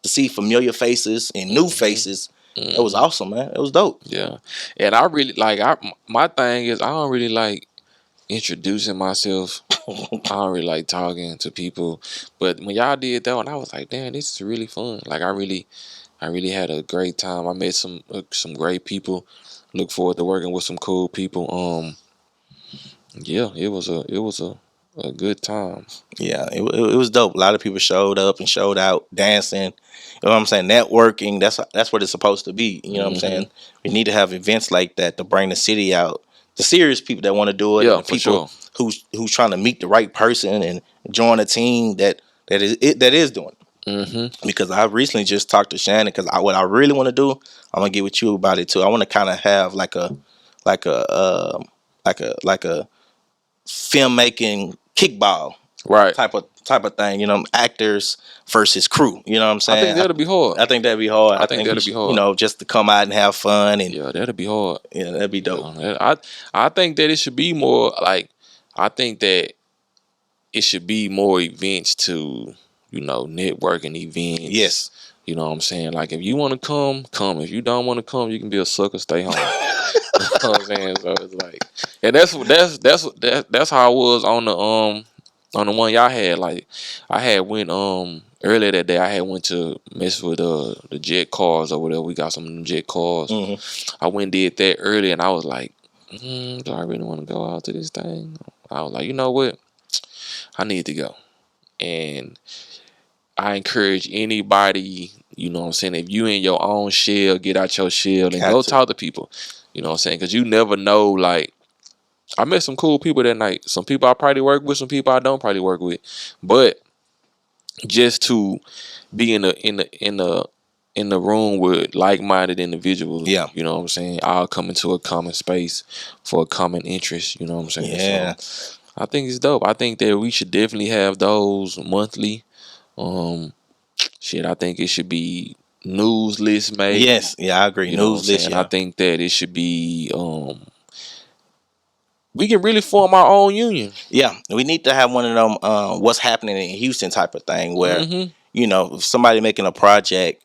to see familiar faces and new faces, it was awesome, man. It was dope. yeah. And I really like. My thing is I don't really like introducing myself. I don't really like talking to people. But when y'all did that one, I was like, damn, this is really fun. Like I really had a great time. I met some great people. Look forward to working with some cool people. Yeah, it was a good time. Yeah, it was dope. A lot of people showed up and showed out, dancing. You know what I'm saying? Networking. That's what it's supposed to be. You know what I'm Hmm. saying? We need to have events like that to bring the city out. The serious people that want to do it, and Yeah, the for people sure. who's trying to meet the right person and join a team that is doing it. Hmm. Because I recently just talked to Shannon because what I really want to do, I'm gonna get with you about it too. I want to kind of have like a like a filmmaking kickball Right. type of thing. You know, actors versus crew. You know what I'm I think saying? that'll be hard. I think that'd be hard. I I think think we that'll be should, hard. just to come out and have fun and Yeah, that'll be hard. that'd be dope. I think that it should be more like I think that it should be more events to, networking events. Yes. You know what I'm saying? Like if you want to come, come. If you don't want to come, you can be a sucker, stay home. You know what I'm saying? So it's like, and that's how I was on the one y'all had. Like I had went earlier that day. I had went to mess with the jet cars or whatever. We got some of them jet cars. Hmm. I went and did that early, and I was like, do I really want to go out to this thing? I was like, you know what? I need to go. And I encourage anybody, you know what I'm saying, if you in your own shell, get out your shell and Got go to. talk to people. You know what I'm saying? Because you never know, like, I met some cool people that night. Some people I probably work with, some people I don't probably work with. But just to be in the room with like-minded individuals, Yeah. you know what I'm saying? I'll come into a common space for a common interest, you know what I'm saying? Yeah. So I think it's dope. I think that we should definitely have those monthly. Um, Shit, I think it should be news list maybe. Yes. Yeah. I agree. You know what I'm News list. saying? I Yeah. think that it should be we can really form our own union. Yeah. We need to have one of them. What's happening in Houston type of thing where Hmm. if somebody making a project,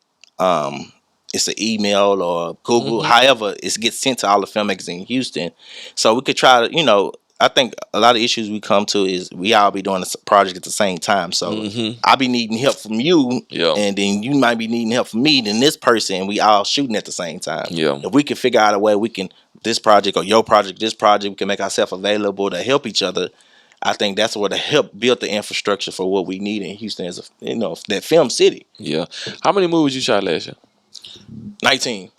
it's an email or Google, Hmm. however, it gets sent to all the filmmakers in Houston. So we could try to, I think a lot of issues we come to is we all be doing a project at the same time. So Hmm. I'll be needing help from you, Yeah. and then you might be needing help from me, then this person, and we all shooting at the same time. Yeah. If we can figure out a way we can, this project or your project, this project, we can make ourselves available to help each other. I think that's what to help build the infrastructure for what we need in Houston as that film city. Yeah. How many movies you shot last year? 19.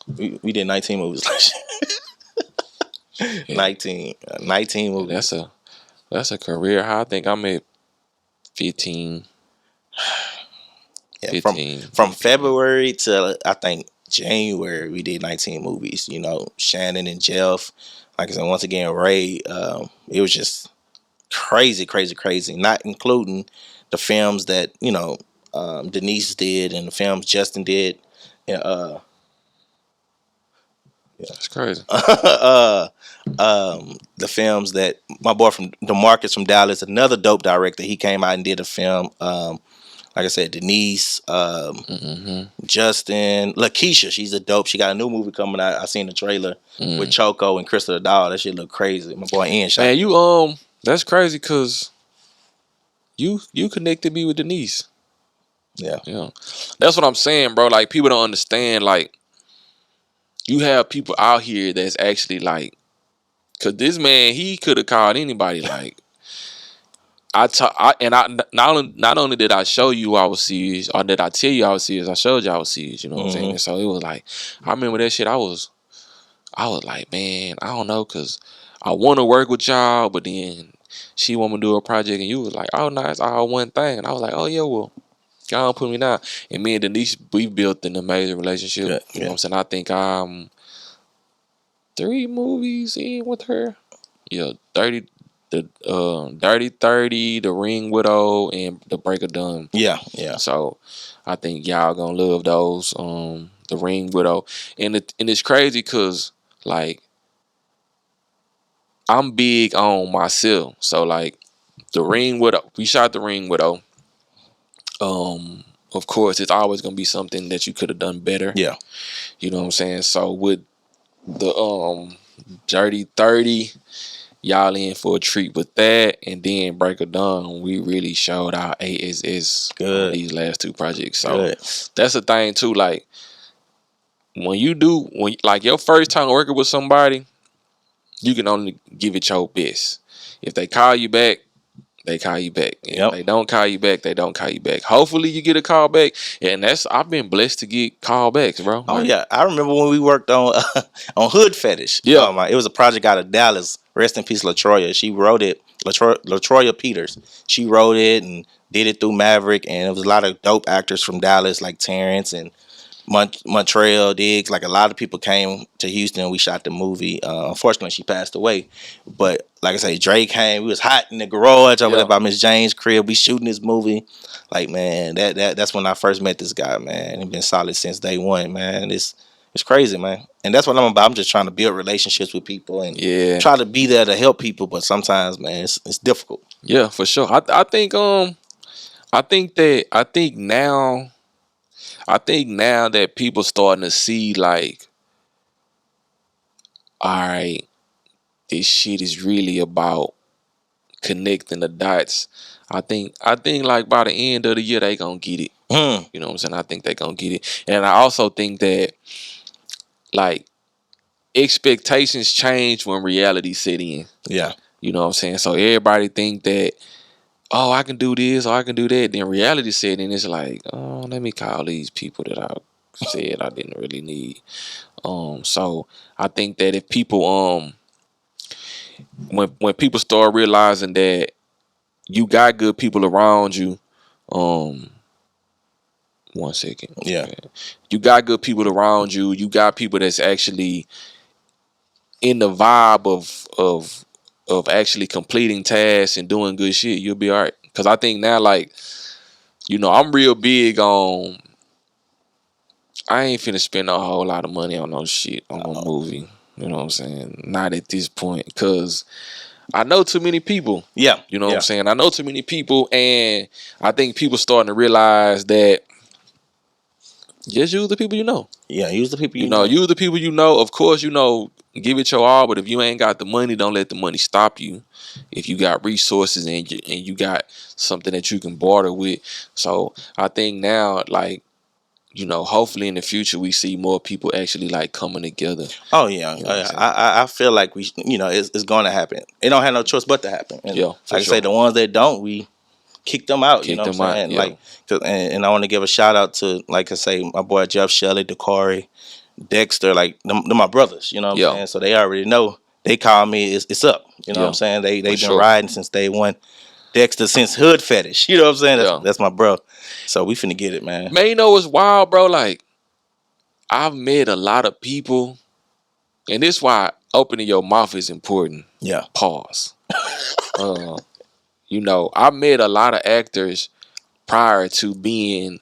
We did 19 movies last year. Yeah. 19 Yeah, movies. that's a career high. I think I'm at 15. Yeah, 15. from 15. February to I think January, we did 19 movies. Shannon and Jeff. Like I said, once again, Ray. It was just crazy, crazy, crazy. Not including the films that Denise did and the films Justin did. Yeah, That's crazy. the films that my boy from DeMarcus from Dallas, another dope director, he came out and did a film. Like I said, Denise, Hmm. Justin, Lakeisha, she's a dope. She got a new movie coming out. I seen the trailer with Choco and Krista the Doll. That shit look crazy. My boy Ian shot. Man, that's crazy because you connected me with Denise. Yeah. Yeah. That's what I'm saying, bro. Like people don't understand, like, you have people out here that's actually like, cause this man, he could have called anybody. Like not only did I show you I was serious, or did I tell you I was serious, I showed you I was serious. You know what I'm saying? And so it was like, I remember that shit. I was like, man, I don't know, cause I want to work with y'all, but then she want me to do a project, and you was like, oh, no, it's all one thing, and I was like, oh yeah, well, y'all don't put me down. And me and Denise, we built an amazing relationship. Yeah, you know what I'm saying? I think I'm 3 movies in with her. Yeah, 30, the Dirty 30, The Ring Widow, and The Break of Dawn. Yeah. So I think y'all gonna love those. The Ring Widow, and it's crazy because like I'm big on myself. So like The Ring Widow, we shot The Ring Widow. Of course, it's always gonna be something that you could have done better. Yeah. You know what I'm saying? So with the Dirty 30, y'all in for a treat with that, and then Break of Dawn, we really showed our ASS on these last 2 projects. So that's the thing too. Like when like your first time working with somebody, you can only give it your best. If they call you back, they call you back. If they don't call you back, they don't call you back. Hopefully you get a call back. And I've been blessed to get callbacks, bro. Oh yeah. I remember when we worked on on Hood Fetish. Yeah. It was a project out of Dallas. Rest in peace, LaTroya. She wrote it. LaTroya Peters. She wrote it and did it through Maverick, and it was a lot of dope actors from Dallas like Terrence and Montreal Diggs. Like a lot of people came to Houston. We shot the movie. Unfortunately, she passed away. But like I say, Dre came. We was hot in the garage over there by Miss Jane's crib. We shooting this movie. Like, man, that's when I first met this guy, man. He's been solid since day one, man. It's crazy, man. And that's what I'm about. I'm just trying to build relationships with people and try to be there to help people. But sometimes, man, it's difficult. Yeah, for sure. I think now that people starting to see like, all right, this shit is really about connecting the dots. I think like by the end of the year they gonna get it. You know what I'm saying? I think they gonna get it. And I also think that like expectations change when reality set in. Yeah. You know what I'm saying? So everybody think that, oh, I can do this or I can do that. Then reality set in, it's like, oh, let me call these people that I said I didn't really need. So I think that if people when people start realizing that you got good people around you, 1 second. Yeah. You got good people around you. You got people that's actually in the vibe of actually completing tasks and doing good shit. You'll be all right. Cause I think now, like, I'm real big on. I ain't finna spend a whole lot of money on no shit on no movie. You know what I'm saying? Not at this point, cause I know too many people. Yeah. You know what I'm saying? I know too many people, and I think people starting to realize that just use the people you know. Yeah, use the people you know. Use the people you know. Of course, give it your all, but if you ain't got the money, don't let the money stop you. If you got resources and you got something that you can barter with. So I think now, like, hopefully in the future we see more people actually like coming together. Oh yeah, I feel like it's going to happen. It don't have no choice but to happen. And like I say, the ones that don't, we kick them out. You know what I'm saying? Like, and I want to give a shout out to, like I say, my boy Jeff Shelley, Dakari, Dexter. Like them my brothers. You know what I'm saying? So they already know. They call me. It's up. You know what I'm saying? They've been riding since day one. Dexter since Hood Fetish. You know what I'm saying? That's my bro. So we finna get it, man. Man, it's wild, bro. Like, I've met a lot of people, and this is why opening your mouth is important. Yeah. Pause. I met a lot of actors prior to being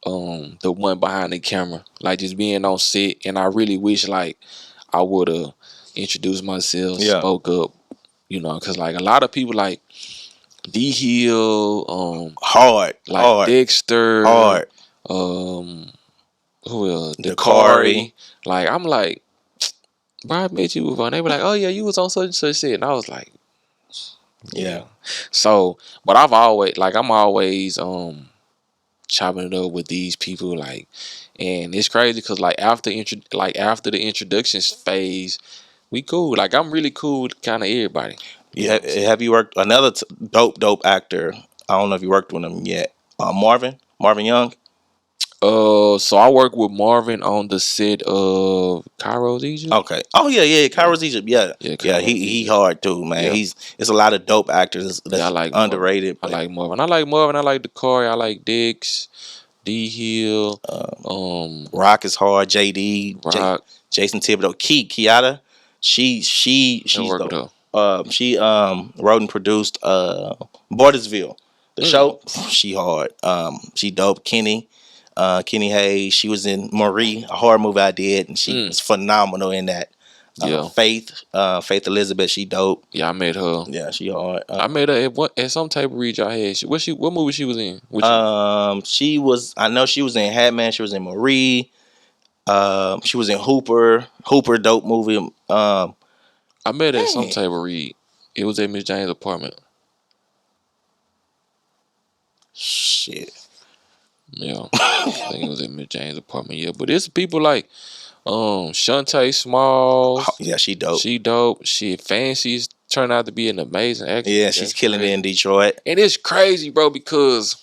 the one behind the camera, like just being on set, and I really wish like I would have introduced myself, spoke up, because like a lot of people like D Hill, hard, Dexter, hard, who else? Dakari. Like I'm like, bro, I met you before. And they were like, oh yeah, you was on such and such shit, and I was like, yeah. So, but I'm always chopping it up with these people, like, And it's crazy because like after the introductions phase, we cool. Like I'm really cool with kind of everybody. You know what I'm saying? Have you worked another dope actor? I don't know if you worked with him yet. Marvin Young. So I work with Marvin on the set of Cairo's Egypt. Okay. Oh yeah. Kairos Egypt. Yeah. Yeah, Yeah. Cairo's He Egypt. hard too, man. Yeah. It's a lot of dope actors Yeah, I that's like Marvin. underrated. I But like Marvin. I like Marvin. I like Dakari. I like Dix, D Hill, Rock is hard. JD, Rock. Jason Thibodeau, Kiata. She's I work with dope. her. She wrote and produced Bordersville, the show. She hard. She dope. Kenny Hayes. She was in Marie, a horror movie I did, and she was phenomenal in that. Yeah. Faith Elizabeth. She dope. Yeah, I met her. Yeah, she hard. I met her at some type of reach I had. What movie she was in? She was. I know she was in Hatman. She was in Marie. She was in Hooper. Dope movie. I met her at some type of read. It was at Miss Jane's apartment. Shit. Yeah, I think it was at Miss Jane's apartment. Yeah, but it's people like Shantae Smalls. Yeah, she dope. She dope. She Fancy's turned out to be an amazing actress. Yeah, she's killing it in Detroit. And it's crazy, bro, because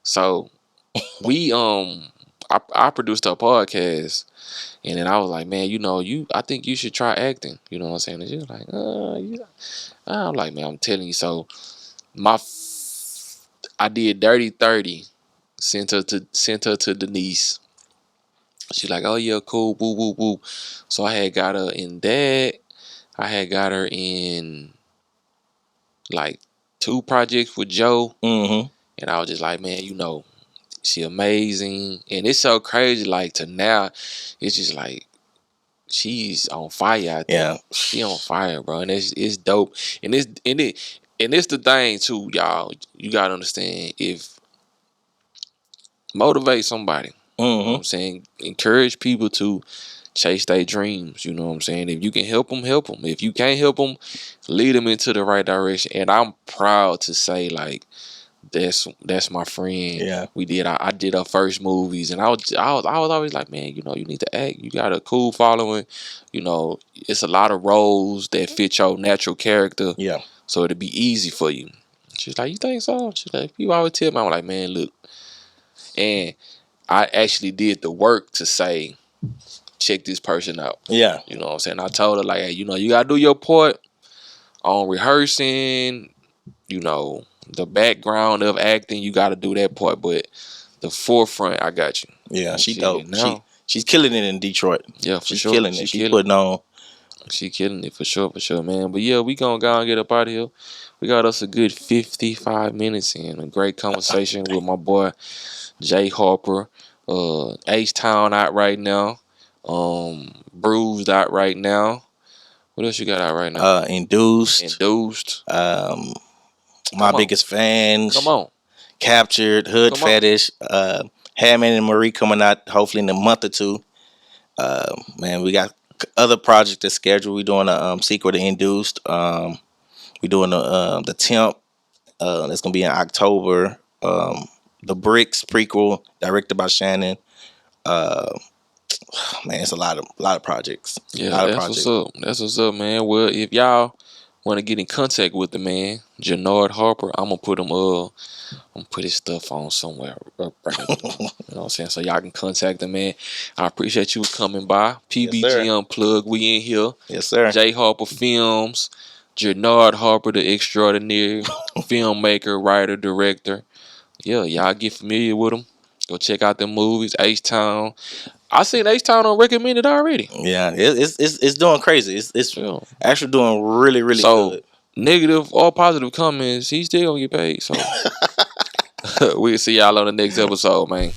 so we I produced a podcast, and then I was like, man, I think you should try acting. You know what I'm saying? And she was like, yeah. I'm like, man, I'm telling you. So I did Dirty 30, sent her to Denise. She's like, oh yeah, cool, woo woo woo. So I had got her in that. I had got her in like 2 projects with Joe. Mm-hmm. And I was just like, man, she amazing. And it's so crazy, like to now, it's just like she's on fire out there. Yeah. She on fire, bro. And it's dope. And it's the thing too, y'all. You gotta understand, if motivate somebody. You know what I'm saying? Encourage people to chase their dreams. You know what I'm saying? If you can help them, help them. If you can't help them, lead them into the right direction. And I'm proud to say, like, that's my friend. Yeah. I did her first movies, and I was always like, man, you need to act. You got a cool following. It's a lot of roles that fit your natural character. Yeah. So it'll be easy for you. She's like, you think so? She's like, people always tell me. I'm like, man, look. And I actually did the work to say, check this person out. Yeah. You know what I'm saying? I told her, like, hey, you gotta do your part on rehearsing, the background of acting, you gotta do that part, but the forefront, I got you. Yeah, she dope. She's killing it in Detroit. Yeah, for she's sure. Killing it. She's putting on. She killing it for sure, man. But yeah, we gonna go and get up out of here. We got us a good 55 minutes in a great conversation with my boy Jay Harper. H-Town out right now. Bruised out right now. What else you got out right now? Induced. My biggest fans. Come on. Captured. Hood Fetish. Hammond and Marie coming out hopefully in a month or 2. Man, we got other projects that's scheduled. We're doing a sequel to Induced. We're doing the Temp. That's gonna be in October. The Bricks prequel directed by Shannon. Man, it's a lot of projects. Yeah, that's what's up, man. Well, if y'all want to get in contact with the man, Johnard Harper, I'm gonna put his stuff on somewhere. You know what I'm saying? So y'all can contact the man. I appreciate you coming by. PBG Unplugged, we in here. Yes, sir. Jay Harper Films, Johnard Harper, the extraordinary filmmaker, writer, director. Yeah, y'all get familiar with him. Go check out them movies. H-Town. I seen H-Town on recommended already. Yeah, it's doing crazy. It's actually doing really, really good. Negative or positive comments, he's still gonna get paid. So we'll see y'all on the next episode, man.